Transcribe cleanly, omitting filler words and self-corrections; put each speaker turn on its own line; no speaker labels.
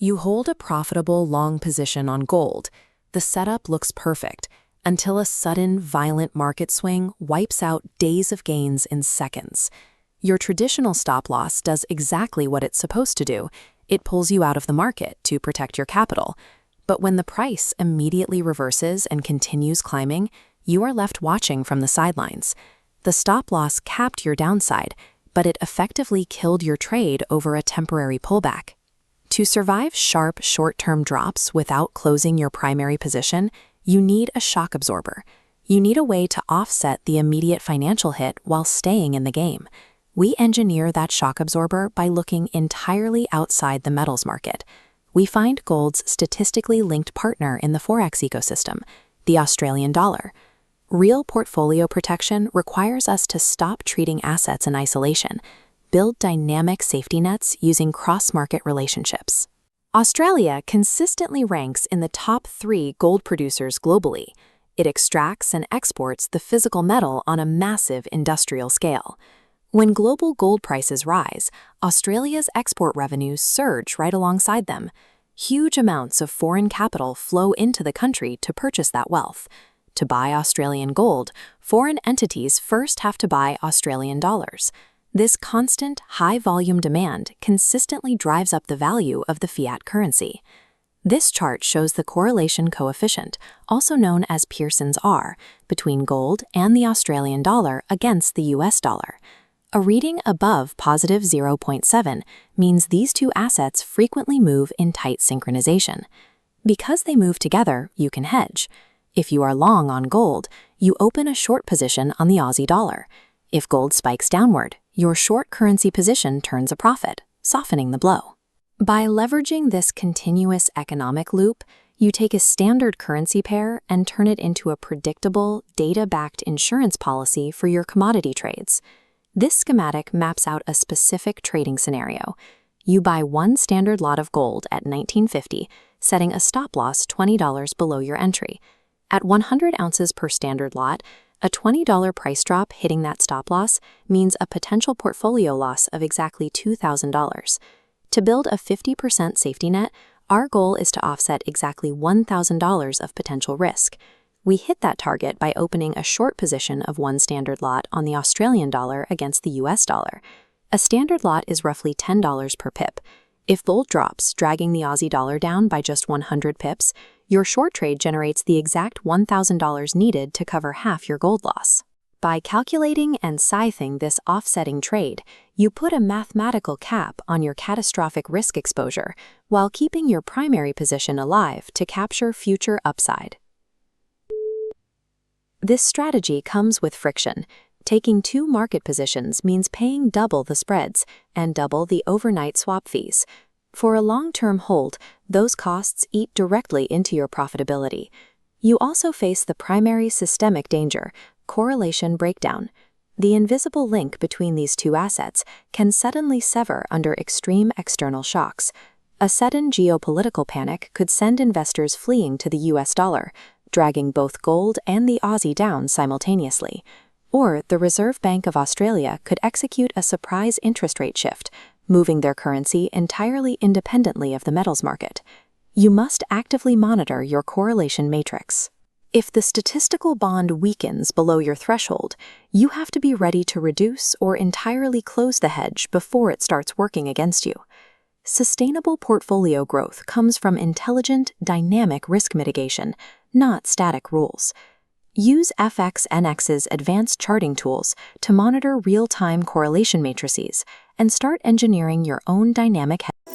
You hold a profitable long position on gold. The setup looks perfect until a sudden, violent market swing wipes out days of gains in seconds. Your traditional stop loss does exactly what it's supposed to do. It pulls you out of the market to protect your capital. But when the price immediately reverses and continues climbing, you are left watching from the sidelines. The stop loss capped your downside, but it effectively killed your trade over a temporary pullback. To survive sharp short-term drops without closing your primary position, you need a shock absorber. You need a way to offset the immediate financial hit while staying in the game. We engineer that shock absorber by looking entirely outside the metals market. We find gold's statistically linked partner in the Forex ecosystem, the Australian dollar. Real portfolio protection requires us to stop treating assets in isolation, build dynamic safety nets using cross-market relationships. Australia consistently ranks in the top 3 gold producers globally. It extracts and exports the physical metal on a massive industrial scale. When global gold prices rise, Australia's export revenues surge right alongside them. Huge amounts of foreign capital flow into the country to purchase that wealth. To buy Australian gold, foreign entities first have to buy Australian dollars. This constant, high-volume demand consistently drives up the value of the fiat currency. This chart shows the correlation coefficient, also known as Pearson's R, between gold and the Australian dollar against the US dollar. A reading above positive 0.7 means these two assets frequently move in tight synchronization. Because they move together, you can hedge. If you are long on gold, you open a short position on the Aussie dollar. If gold spikes downward, your short currency position turns a profit, softening the blow. By leveraging this continuous economic loop, you take a standard currency pair and turn it into a predictable, data-backed insurance policy for your commodity trades. This schematic maps out a specific trading scenario. You buy one standard lot of gold at $19.50, setting a stop loss $20 below your entry. At 100 ounces per standard lot, a $20 price drop hitting that stop loss means a potential portfolio loss of exactly $2,000. To build a 50% safety net, our goal is to offset exactly $1,000 of potential risk. We hit that target by opening a short position of one standard lot on the Australian dollar against the US dollar. A standard lot is roughly $10 per pip. If gold drops, dragging the Aussie dollar down by just 100 pips, your short trade generates the exact $1,000 needed to cover half your gold loss. By calculating and scything this offsetting trade, you put a mathematical cap on your catastrophic risk exposure while keeping your primary position alive to capture future upside. This strategy comes with friction. Taking 2 market positions means paying double the spreads and double the overnight swap fees. For a long-term hold, those costs eat directly into your profitability. You also face the primary systemic danger, correlation breakdown. The invisible link between these two assets can suddenly sever under extreme external shocks. A sudden geopolitical panic could send investors fleeing to the US dollar, dragging both gold and the Aussie down simultaneously. Or the Reserve Bank of Australia could execute a surprise interest rate shift, moving their currency entirely independently of the metals market. You must actively monitor your correlation matrix. If the statistical bond weakens below your threshold, you have to be ready to reduce or entirely close the hedge before it starts working against you. Sustainable portfolio growth comes from intelligent, dynamic risk mitigation, not static rules. Use FXNX's advanced charting tools to monitor real-time correlation matrices and start engineering your own dynamic hedge.